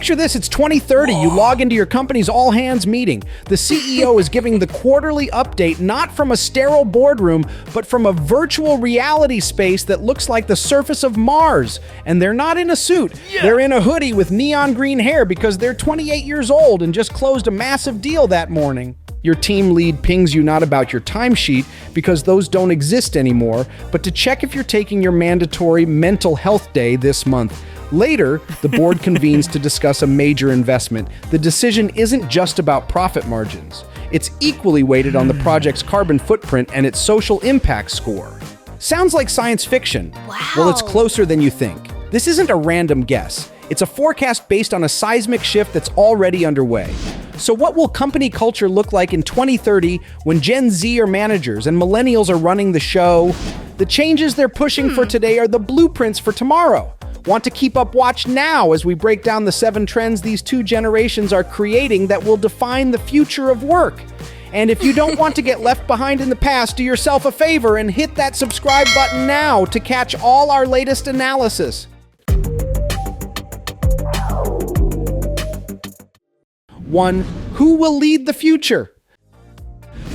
Picture this, it's 2030. You log into your company's all-hands meeting. The CEO is giving the quarterly update not from a sterile boardroom, but from a virtual reality space that looks like the surface of Mars. And they're not in a suit. Yeah. They're in a hoodie with neon green hair because they're 28 years old and just closed a massive deal that morning. Your team lead pings you not about your timesheet because those don't exist anymore, but to check if you're taking your mandatory mental health day this month. Later, the board convenes to discuss a major investment. The decision isn't just about profit margins. It's equally weighted on the project's carbon footprint and its social impact score. Sounds like science fiction. Wow. Well, it's closer than you think. This isn't a random guess. It's a forecast based on a seismic shift that's already underway. So what will company culture look like in 2030 when Gen Z are managers and millennials are running the show? The changes they're pushing for today are the blueprints for tomorrow. Want to keep up? Watch now as we break down the 7 trends these 2 generations are creating that will define the future of work. And if you don't want to get left behind in the past, do yourself a favor and hit that subscribe button now to catch all our latest analysis. 1. Who will lead the future?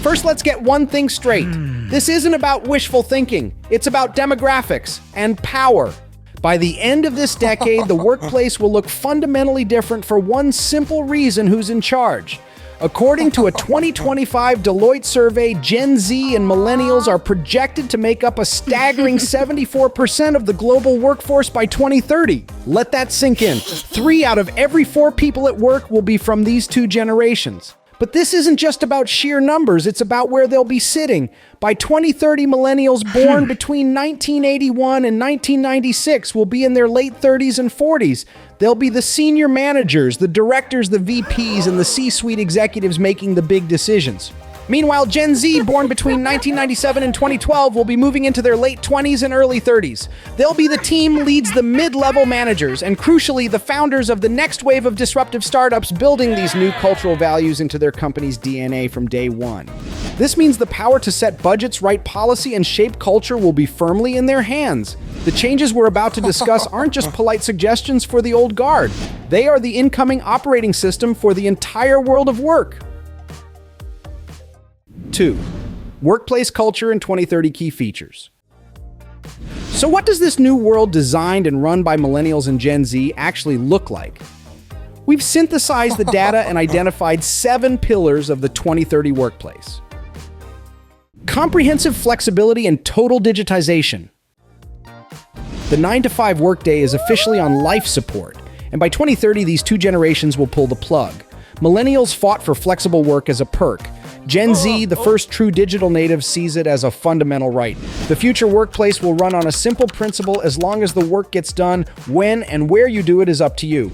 First, let's get one thing straight. This isn't about wishful thinking. It's about demographics and power. By the end of this decade, the workplace will look fundamentally different for one simple reason: who's in charge. According to a 2025 Deloitte survey, Gen Z and Millennials are projected to make up a staggering 74% of the global workforce by 2030. Let that sink in. 3 out of every 4 people at work will be from these 2 generations. But this isn't just about sheer numbers, it's about where they'll be sitting. By 2030, millennials born between 1981 and 1996 will be in their late 30s and 40s. They'll be the senior managers, the directors, the VPs, and the C-suite executives making the big decisions. Meanwhile, Gen Z, born between 1997 and 2012, will be moving into their late 20s and early 30s. They'll be the team leads the mid-level managers, and crucially, the founders of the next wave of disruptive startups building these new cultural values into their company's DNA from day one. This means the power to set budgets, write policy, and shape culture will be firmly in their hands. The changes we're about to discuss aren't just polite suggestions for the old guard. They are the incoming operating system for the entire world of work. 2. Workplace culture and 2030 key features. So what does this new world designed and run by millennials and Gen Z actually look like? We've synthesized the data and identified 7 pillars of the 2030 workplace. Comprehensive flexibility and total digitization. The 9-to-5 workday is officially on life support, and by 2030 these 2 generations will pull the plug. Millennials fought for flexible work as a perk. Gen Z, the first true digital native, sees it as a fundamental right. The future workplace will run on a simple principle: as long as the work gets done, when and where you do it is up to you.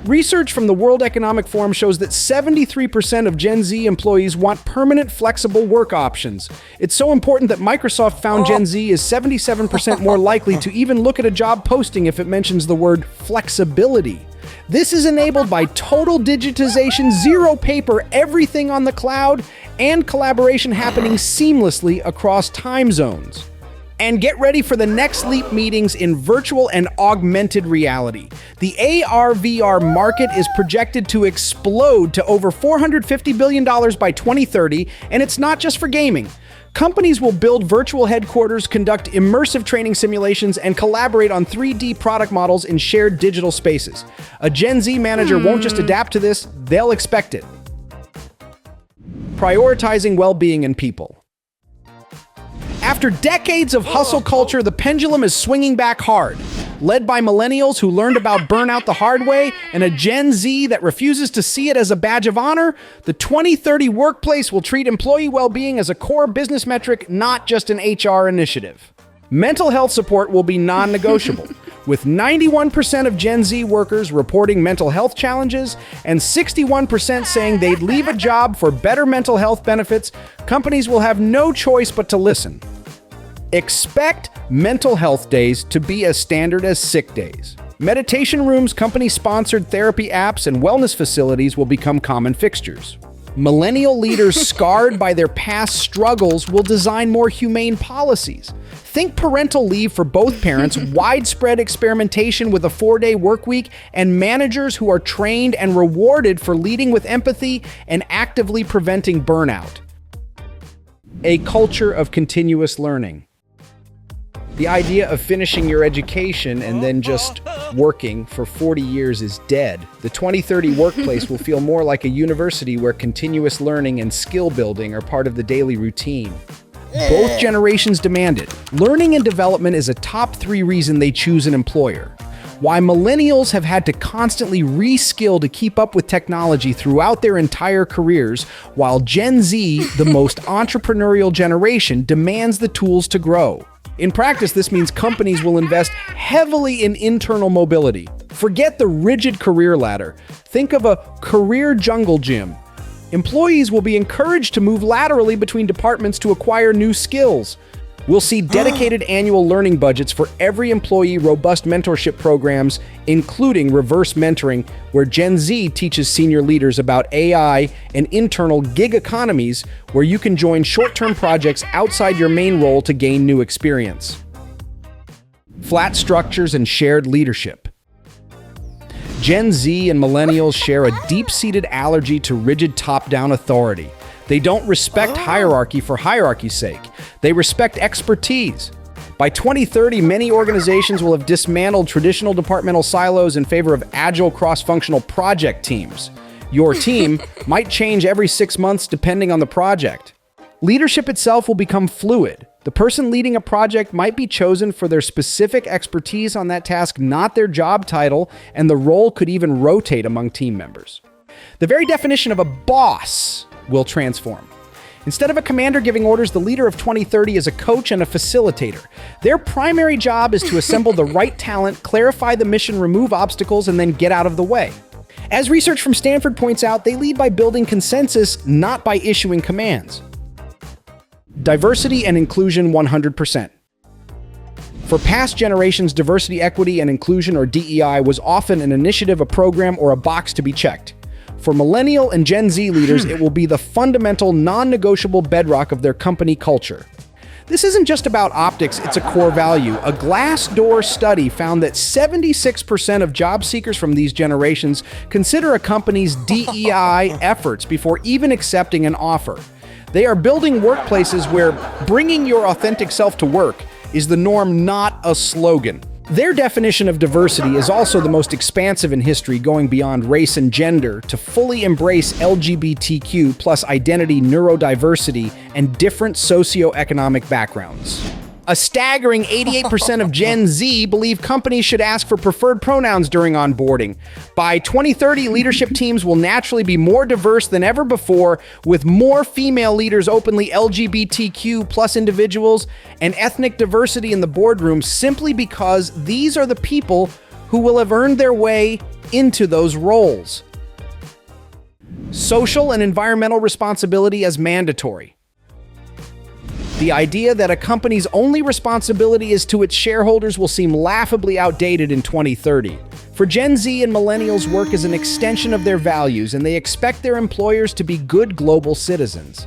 Research from the World Economic Forum shows that 73% of Gen Z employees want permanent flexible work options. It's so important that Microsoft found Gen Z is 77% more likely to even look at a job posting if it mentions the word flexibility. This is enabled by total digitization, 0 paper, everything on the cloud, and collaboration happening seamlessly across time zones. And get ready for the next leap meetings in virtual and augmented reality. The AR/VR market is projected to explode to over $450 billion by 2030, and it's not just for gaming. Companies will build virtual headquarters, conduct immersive training simulations, and collaborate on 3D product models in shared digital spaces. A Gen Z manager won't just adapt to this, they'll expect it. Prioritizing well-being and people. After decades of hustle culture, the pendulum is swinging back hard. Led by millennials who learned about burnout the hard way and a Gen Z that refuses to see it as a badge of honor, the 2030 workplace will treat employee well-being as a core business metric, not just an HR initiative. Mental health support will be non-negotiable, with 91% of Gen Z workers reporting mental health challenges and 61% saying they'd leave a job for better mental health benefits. Companies will have no choice but to listen. Expect mental health days to be as standard as sick days. Meditation rooms, company-sponsored therapy apps, and wellness facilities will become common fixtures. Millennial leaders scarred by their past struggles will design more humane policies. Think parental leave for both parents, widespread experimentation with a 4-day work week, and managers who are trained and rewarded for leading with empathy and actively preventing burnout. A culture of continuous learning. The idea of finishing your education and then just working for 40 years is dead. The 2030 workplace will feel more like a university where continuous learning and skill building are part of the daily routine. Both generations demand it. Learning and development is a top 3 reason they choose an employer. Why millennials have had to constantly reskill to keep up with technology throughout their entire careers, while Gen Z, the most entrepreneurial generation, demands the tools to grow. In practice, this means companies will invest heavily in internal mobility. Forget the rigid career ladder. Think of a career jungle gym. Employees will be encouraged to move laterally between departments to acquire new skills. We'll see dedicated annual learning budgets for every employee, robust mentorship programs, including reverse mentoring, where Gen Z teaches senior leaders about AI, and internal gig economies, where you can join short-term projects outside your main role to gain new experience. Flat structures and shared leadership. Gen Z and millennials share a deep-seated allergy to rigid top-down authority. They don't respect hierarchy for hierarchy's sake. They respect expertise. By 2030, many organizations will have dismantled traditional departmental silos in favor of agile cross-functional project teams. Your team might change every 6 months depending on the project. Leadership itself will become fluid. The person leading a project might be chosen for their specific expertise on that task, not their job title, and the role could even rotate among team members. The very definition of a boss will transform. Instead of a commander giving orders, the leader of 2030 is a coach and a facilitator. Their primary job is to assemble the right talent, clarify the mission, remove obstacles, and then get out of the way. As research from Stanford points out, they lead by building consensus, not by issuing commands. Diversity and inclusion 100%. For past generations, diversity, equity, and inclusion, or DEI, was often an initiative, a program, or a box to be checked. For millennial and Gen Z leaders, it will be the fundamental, non-negotiable bedrock of their company culture. This isn't just about optics, it's a core value. A Glassdoor study found that 76% of job seekers from these generations consider a company's DEI efforts before even accepting an offer. They are building workplaces where bringing your authentic self to work is the norm, not a slogan. Their definition of diversity is also the most expansive in history, going beyond race and gender to fully embrace LGBTQ plus identity, neurodiversity, and different socioeconomic backgrounds. A staggering 88% of Gen Z believe companies should ask for preferred pronouns during onboarding. By 2030, leadership teams will naturally be more diverse than ever before, with more female leaders, openly LGBTQ plus individuals, and ethnic diversity in the boardroom, simply because these are the people who will have earned their way into those roles. Social and environmental responsibility as mandatory. The idea that a company's only responsibility is to its shareholders will seem laughably outdated in 2030. For Gen Z and millennials, work is an extension of their values, and they expect their employers to be good global citizens.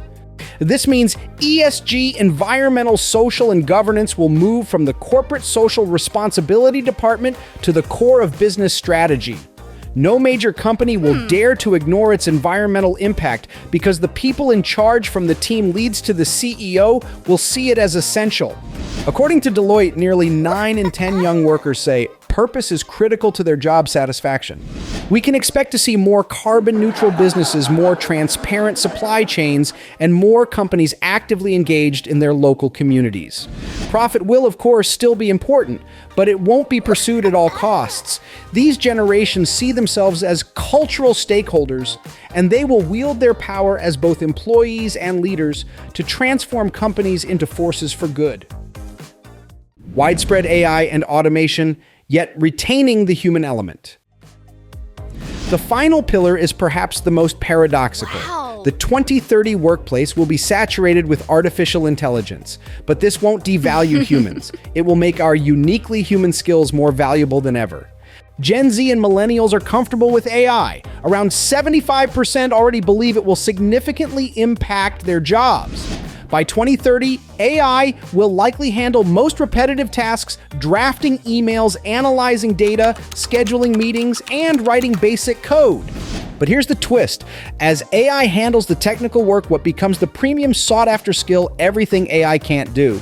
This means ESG, environmental, social, and governance will move from the corporate social responsibility department to the core of business strategy. No major company will dare to ignore its environmental impact, because the people in charge, from the team leads to the CEO, will see it as essential. According to Deloitte, nearly 9 in 10 young workers say purpose is critical to their job satisfaction. We can expect to see more carbon-neutral businesses, more transparent supply chains, and more companies actively engaged in their local communities. Profit will, of course, still be important, but it won't be pursued at all costs. These generations see themselves as cultural stakeholders, and they will wield their power as both employees and leaders to transform companies into forces for good. Widespread AI and automation, yet retaining the human element. The final pillar is perhaps the most paradoxical. Wow. The 2030 workplace will be saturated with artificial intelligence, but this won't devalue humans. It will make our uniquely human skills more valuable than ever. Gen Z and Millennials are comfortable with AI. Around 75% already believe it will significantly impact their jobs. By 2030, AI will likely handle most repetitive tasks, drafting emails, analyzing data, scheduling meetings, and writing basic code. But here's the twist. As AI handles the technical work, what becomes the premium sought-after skill, everything AI can't do.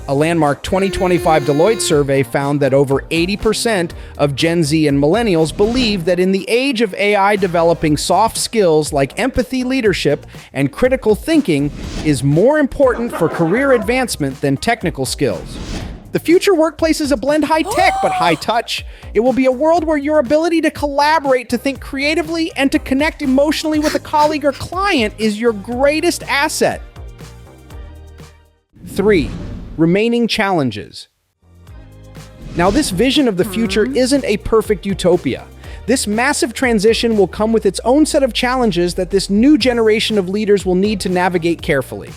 A landmark 2025 Deloitte survey found that over 80% of Gen Z and Millennials believe that in the age of AI, developing soft skills like empathy, leadership, and critical thinking is more important for career advancement than technical skills. The future workplace is a blend high-tech but high-touch. It will be a world where your ability to collaborate, to think creatively, and to connect emotionally with a colleague or client is your greatest asset. 3. Remaining challenges. Now, this vision of the future isn't a perfect utopia. This massive transition will come with its own set of challenges that this new generation of leaders will need to navigate carefully.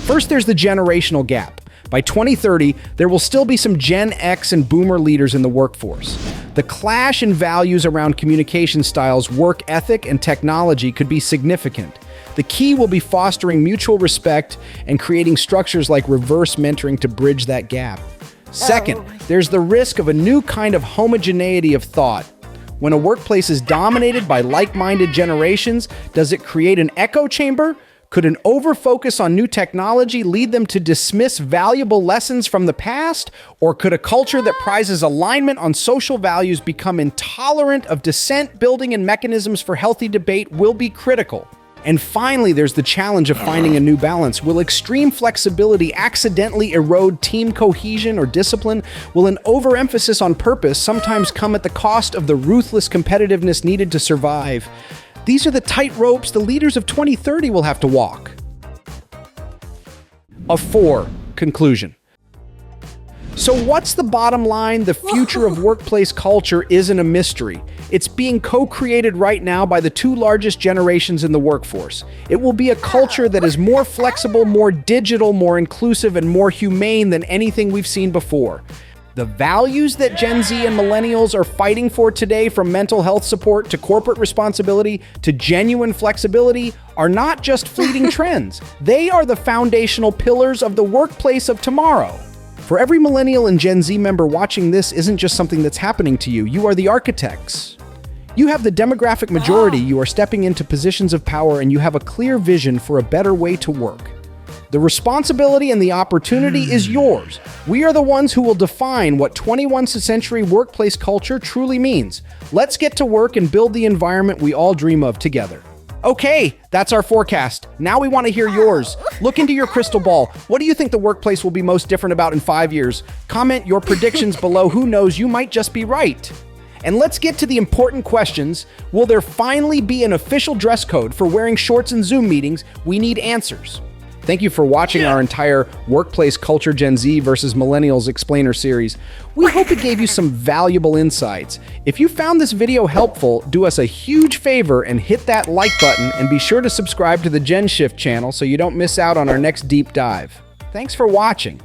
First, there's the generational gap. By 2030, there will still be some Gen X and Boomer leaders in the workforce. The clash in values around communication styles, work ethic, and technology could be significant. The key will be fostering mutual respect and creating structures like reverse mentoring to bridge that gap. Second, there's the risk of a new kind of homogeneity of thought. When a workplace is dominated by like-minded generations, does it create an echo chamber? Could an over-focus on new technology lead them to dismiss valuable lessons from the past? Or could a culture that prizes alignment on social values become intolerant of dissent? Building and mechanisms for healthy debate will be critical. And finally, there's the challenge of finding a new balance. Will extreme flexibility accidentally erode team cohesion or discipline? Will an overemphasis on purpose sometimes come at the cost of the ruthless competitiveness needed to survive? These are the tight ropes the leaders of 2030 will have to walk. 4. Conclusion. So what's the bottom line? The future of workplace culture isn't a mystery. It's being co-created right now by the two largest generations in the workforce. It will be a culture that is more flexible, more digital, more inclusive, and more humane than anything we've seen before. The values that Gen Z and Millennials are fighting for today, from mental health support to corporate responsibility to genuine flexibility, are not just fleeting trends. They are the foundational pillars of the workplace of tomorrow. For every Millennial and Gen Z member watching, this isn't just something that's happening to you. You are the architects. You have the demographic majority. You are stepping into positions of power, and you have a clear vision for a better way to work. The responsibility and the opportunity is yours. We are the ones who will define what 21st century workplace culture truly means. Let's get to work and build the environment we all dream of together. Okay, that's our forecast. Now we want to hear yours. Look into your crystal ball. What do you think the workplace will be most different about in 5 years? Comment your predictions below. Who knows, you might just be right. And let's get to the important questions. Will there finally be an official dress code for wearing shorts in Zoom meetings? We need answers. Thank you for watching our entire Workplace Culture Gen Z versus Millennials Explainer series. We hope it gave you some valuable insights. If you found this video helpful, do us a huge favor and hit that like button, and be sure to subscribe to the GENSHIFT channel so you don't miss out on our next deep dive. Thanks for watching.